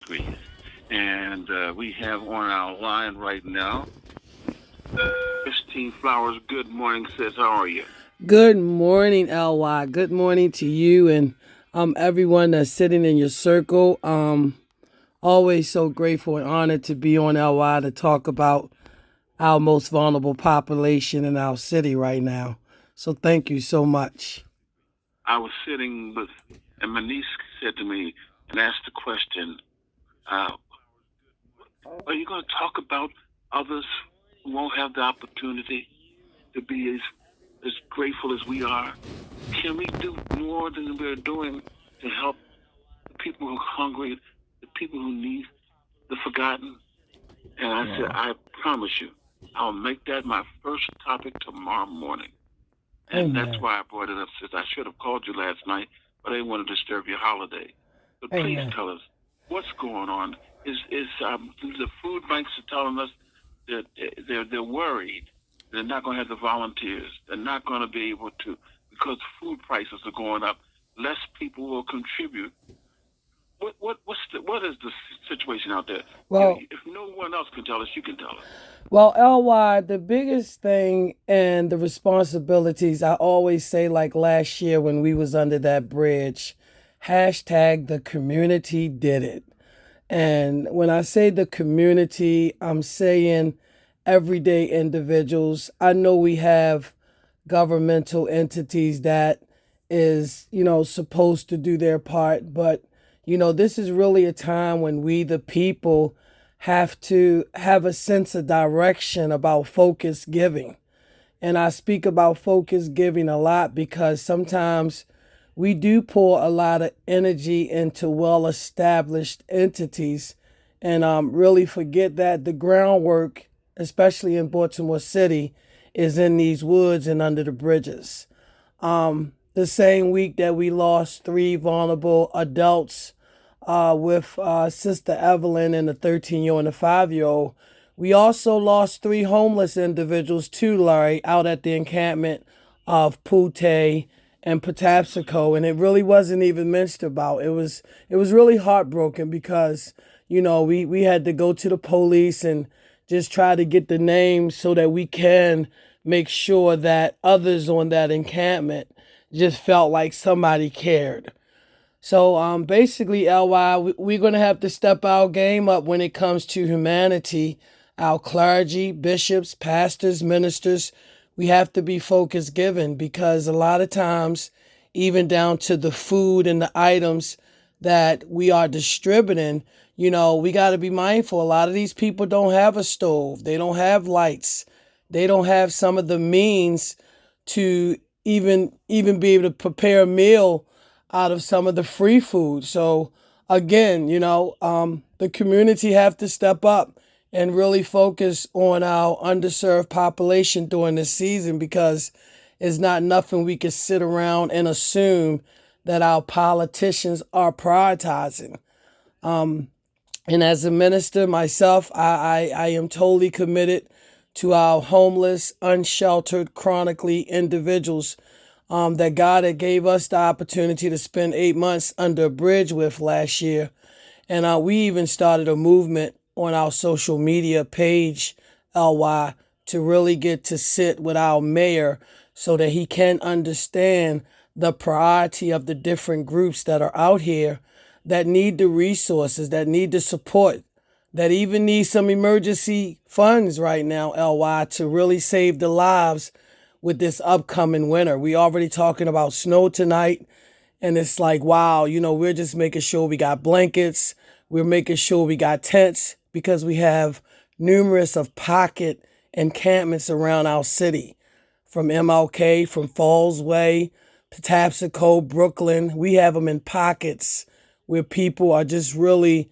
ministry. And we have on our line right now Christine Flowers. Good morning, sis. How are you? Good morning, LY. Good morning to you and everyone that's sitting in your circle. Always so grateful and honored to be on LY to talk about our most vulnerable population in our city right now. So thank you so much. I was sitting with, and my niece said to me and asked the question, uh, are you going to talk about others who won't have the opportunity to be as grateful as we are? Can we do more than we're doing to help the people who are hungry, the people who need the forgotten? And I said, Wow. I promise you, I'll make that my first topic tomorrow morning. And that's Amen. why I brought it up, since I should have called you last night, but I didn't want to disturb your holiday. But please Amen. tell us what's going on. Is the food banks are telling us that they're worried. They're not going to have the volunteers. They're not going to be able to, because food prices are going up. Less people will contribute. What is the situation out there? Well, If no one else can tell us, you can tell us. Well, LY, the biggest thing and the responsibilities, I always say, like last year when we was under that bridge, hashtag the community did it. And when I say the community, I'm saying everyday individuals. I know we have governmental entities that is, supposed to do their part, but this is really a time when we, the people, have to have a sense of direction about focus giving. And I speak about focus giving a lot because sometimes we do pour a lot of energy into well established entities and really forget that the groundwork, especially in Baltimore City, is in these woods and under the bridges. The same week that we lost three vulnerable adults with Sister Evelyn and the 13-year-old and the 5-year-old, we also lost three homeless individuals too, Larry, out at the encampment of Pute and Patapsco, and it really wasn't even mentioned about. It was really heartbroken because we had to go to the police and just try to get the names so that we can make sure that others on that encampment just felt like somebody cared. So basically, LY, we're going to have to step our game up when it comes to humanity. Our clergy, bishops, pastors, ministers, we have to be focus given because a lot of times, even down to the food and the items that we are distributing, we got to be mindful. A lot of these people don't have a stove. They don't have lights. They don't have some of the means to even be able to prepare a meal out of some of the free food. So again, the community have to step up and really focus on our underserved population during this season because it's not nothing we can sit around and assume that our politicians are prioritizing. And as a minister myself, I am totally committed to our homeless, unsheltered, chronically individuals that God had gave us the opportunity to spend 8 months under a bridge with last year. And we even started a movement on our social media page, LY, to really get to sit with our mayor so that he can understand the priority of the different groups that are out here that need the resources, that need the support, that even need some emergency funds right now, LY, to really save the lives with this upcoming winter. We already talking about snow tonight, and it's like, wow, we're just making sure we got blankets. We're making sure we got tents because we have numerous of pocket encampments around our city, from MLK, from Falls Way, Patapsco, Brooklyn. We have them in pockets where people are just really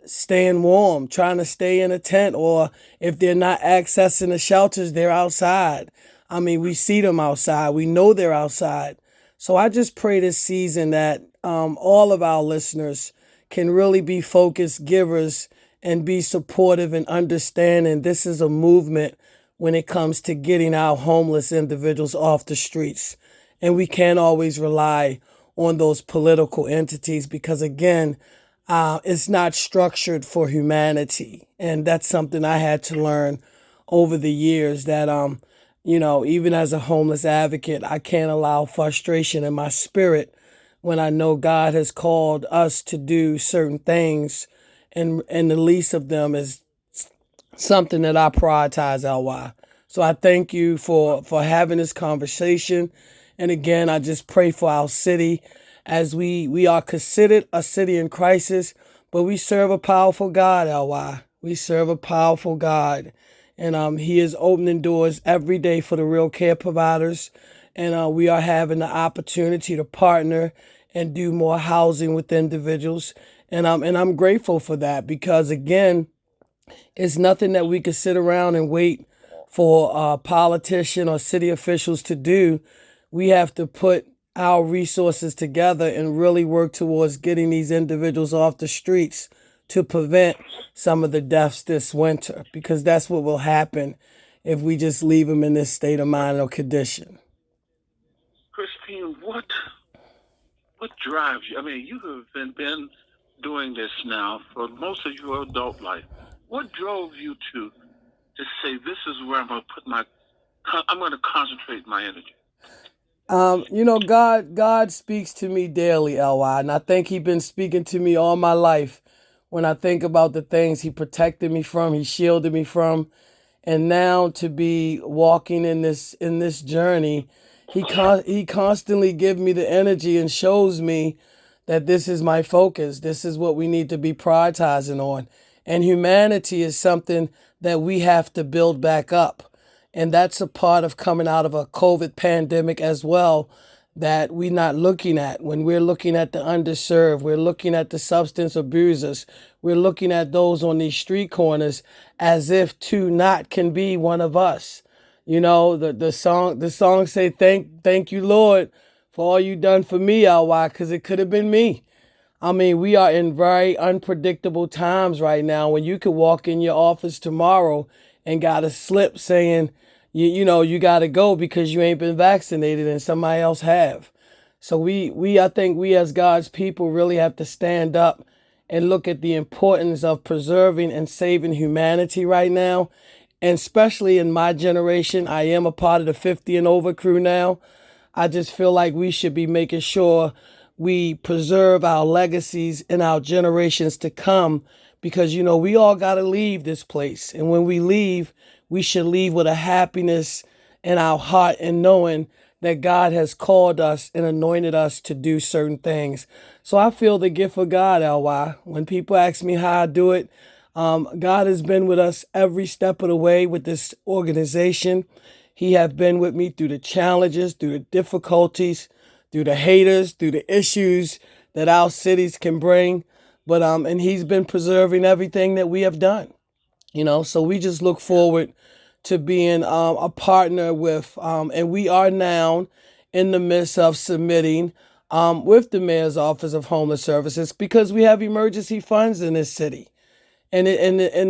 staying warm, trying to stay in a tent, or if they're not accessing the shelters, they're outside. I mean, we see them outside. We know they're outside. So I just pray this season that all of our listeners can really be focused givers and be supportive and understanding this is a movement when it comes to getting our homeless individuals off the streets. And we can't always rely on those political entities because, again, it's not structured for humanity. And that's something I had to learn over the years that, even as a homeless advocate, I can't allow frustration in my spirit when I know God has called us to do certain things. And the least of them is something that I prioritize, LY. So I thank you for having this conversation. And again, I just pray for our city as we are considered a city in crisis, but we serve a powerful God, LY. We serve a powerful God. And he is opening doors every day for the real care providers. And we are having the opportunity to partner and do more housing with individuals. And I'm grateful for that because again, it's nothing that we could sit around and wait for a politician or city officials to do. We have to put our resources together and really work towards getting these individuals off the streets to prevent some of the deaths this winter, because that's what will happen if we just leave them in this state of mind or condition. Christine, what drives you? I mean, you have been doing this now for most of your adult life. What drove you to say this is where I'm going to concentrate my energy? God speaks to me daily, LY, and I think He's been speaking to me all my life. When I think about the things He protected me from, He shielded me from, and now to be walking in this journey, He constantly gives me the energy and shows me that this is my focus. This is what we need to be prioritizing on. And humanity is something that we have to build back up. And that's a part of coming out of a COVID pandemic as well, that we're not looking at. When we're looking at the underserved, we're looking at the substance abusers, we're looking at those on these street corners as if to not can be one of us. The song say, thank you, Lord, for all you done for me, LY, because it could have been me. I mean, we are in very unpredictable times right now when you could walk in your office tomorrow and got a slip saying, you got to go because you ain't been vaccinated and somebody else have. So I think we as God's people really have to stand up and look at the importance of preserving and saving humanity right now. And especially in my generation, I am a part of the 50 and over crew now. I just feel like we should be making sure we preserve our legacies in our generations to come, because, we all got to leave this place. And when we leave, we should leave with a happiness in our heart and knowing that God has called us and anointed us to do certain things. So I feel the gift of God, LY. When people ask me how I do it, God has been with us every step of the way with this organization. He have been with me through the challenges, through the difficulties, through the haters, through the issues that our cities can bring. But and He's been preserving everything that we have done. So we just look forward to being a partner with, and we are now in the midst of submitting with the Mayor's Office of Homeless Services, because we have emergency funds in this city. And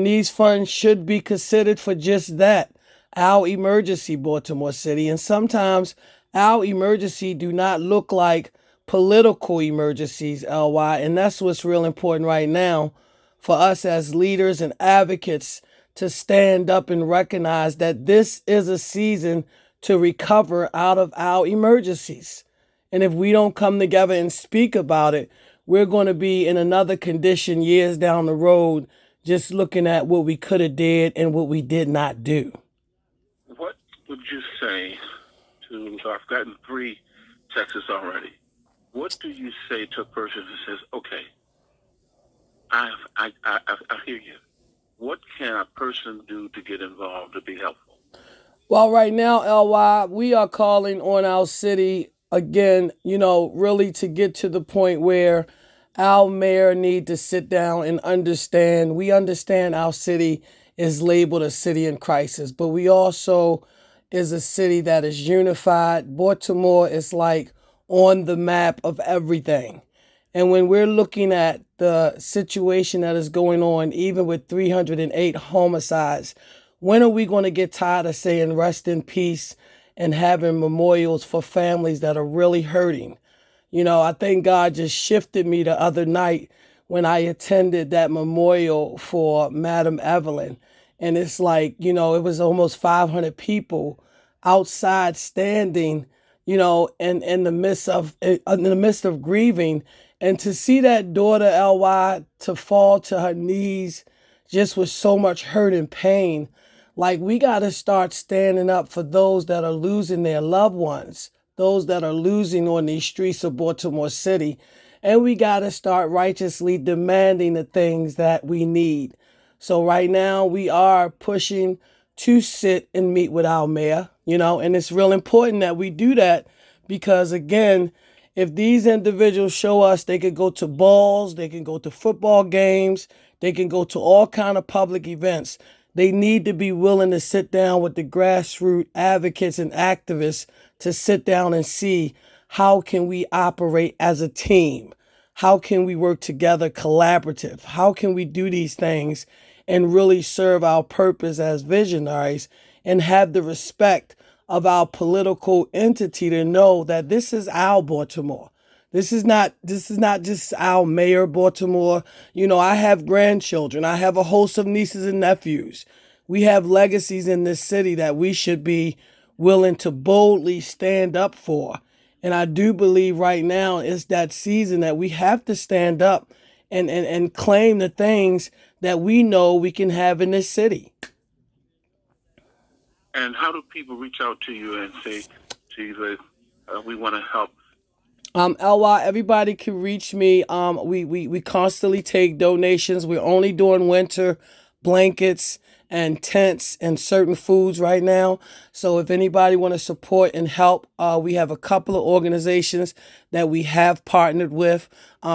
these funds should be considered for just that, our emergency, Baltimore City. And sometimes our emergency do not look like political emergencies, LY. And that's what's real important right now for us as leaders and advocates to stand up and recognize that this is a season to recover out of our emergencies. And if we don't come together and speak about it, we're going to be in another condition years down the road, just looking at what we could have did and what we did not do. What would you say to, I've gotten 3 texts already. What do you say to a person who says, okay, I hear you. What can a person do to get involved, to be helpful? Well, right now, LY, we are calling on our city again, really to get to the point where our mayor need to sit down and understand. We understand our city is labeled a city in crisis, but we also is a city that is unified. Baltimore is like on the map of everything. And when we're looking at the situation that is going on, even with 308 homicides, when are we going to get tired of saying rest in peace and having memorials for families that are really hurting? I think God just shifted me the other night when I attended that memorial for Madam Evelyn. And it's like, it was almost 500 people outside standing, in the midst of grieving. And to see that daughter, LY, to fall to her knees just with so much hurt and pain. Like, we got to start standing up for those that are losing their loved ones, those that are losing on these streets of Baltimore City. And we got to start righteously demanding the things that we need. So right now we are pushing to sit and meet with our mayor, and it's real important that we do that because, again, if these individuals show us they could go to balls, they can go to football games, they can go to all kind of public events, they need to be willing to sit down with the grassroots advocates and activists to sit down and see how can we operate as a team? How can we work together collaborative? How can we do these things and really serve our purpose as visionaries and have the respect of our political entity to know that this is our Baltimore. This is not just our mayor Baltimore. I have grandchildren. I have a host of nieces and nephews. We have legacies in this city that we should be willing to boldly stand up for. And I do believe right now is that season that we have to stand up and claim the things that we know we can have in this city. And how do people reach out to you and say to you that we want to help? LY, everybody can reach me. We constantly take donations. We're only doing winter blankets and tents and certain foods right now. So if anybody want to support and help, we have a couple of organizations that we have partnered with.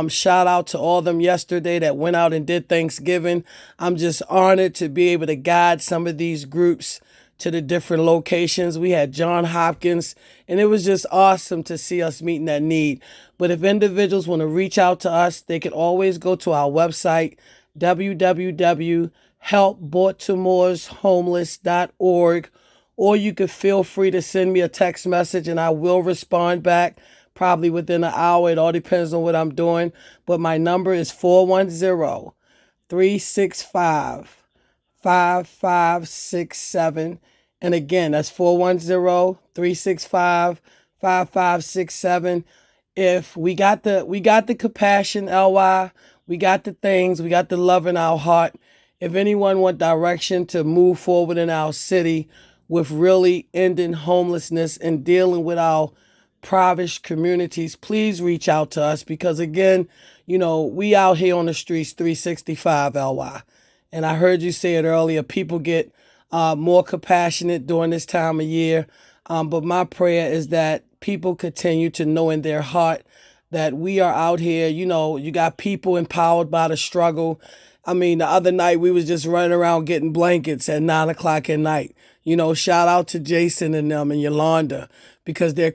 Shout out to all of them yesterday that went out and did Thanksgiving. I'm just honored to be able to guide some of these groups to the different locations. We had John Hopkins, and it was just awesome to see us meeting that need. But if individuals want to reach out to us, they can always go to our website, www.helpbaltimoreshomeless.org, or you can feel free to send me a text message and I will respond back probably within an hour. It all depends on what I'm doing. But my number is 410-365-5567. And again, that's 410-365-5567. If we got the compassion, LY, we got the things, we got the love in our heart. If anyone want direction to move forward in our city with really ending homelessness and dealing with our impoverished communities, please reach out to us because, again, we out here on the streets 365, LY. And I heard you say it earlier, people get more compassionate during this time of year. But my prayer is that people continue to know in their heart that we are out here. You got people empowered by the struggle. I mean, the other night we was just running around getting blankets at 9:00 at night. Shout out to Jason and them and Yolanda because they're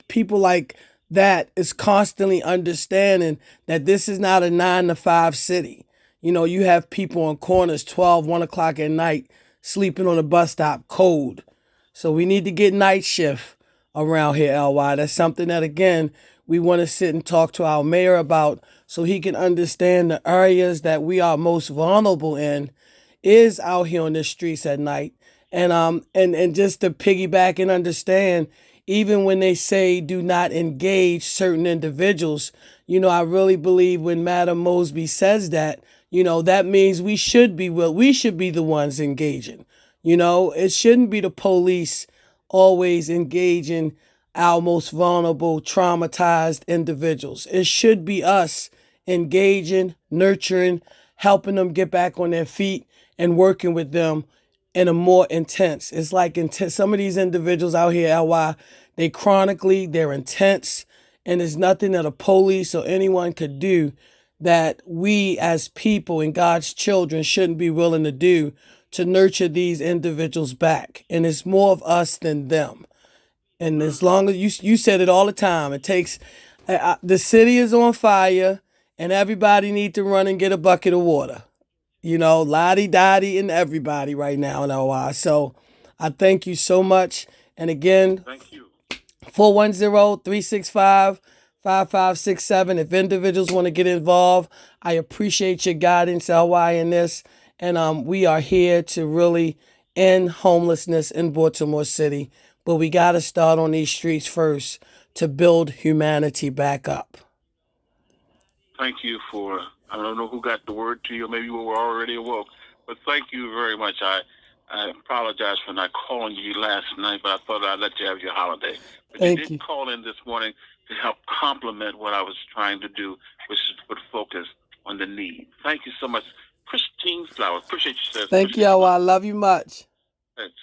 people like that is constantly understanding that this is not a 9-to-5 city. You have people on corners 12, 1:00 at night sleeping on a bus stop cold. So we need to get night shift around here, LY. That's something that, again, we want to sit and talk to our mayor about so he can understand the areas that we are most vulnerable in is out here on the streets at night. And just to piggyback and understand, even when they say do not engage certain individuals, I really believe when Madam Mosby says that, that means we should be the ones engaging. It shouldn't be the police always engaging our most vulnerable, traumatized individuals. It should be us engaging, nurturing, helping them get back on their feet and working with them in a more intense. It's like some of these individuals out here, LY, they're intense, and there's nothing that a police or anyone could do that we as people and God's children shouldn't be willing to do to nurture these individuals back. And it's more of us than them. And as long as you said it all the time, it takes the city is on fire and everybody need to run and get a bucket of water. Lottie Dottie and everybody right now in LY. So I thank you so much. And again, thank you. 410-365 5567. If individuals want to get involved, I appreciate your guidance, LY, in this. And we are here to really end homelessness in Baltimore City. But we got to start on these streets first to build humanity back up. Thank you for, I don't know who got the word to you, maybe you were already awoke, but thank you very much. I apologize for not calling you last night, but I thought I'd let you have your holiday. But Thank you did you. call in this morning to help complement what I was trying to do, which is to put focus on the need. Thank you so much. Christine Flowers, appreciate you, sir. Thank you, LY. I love you much. Thanks.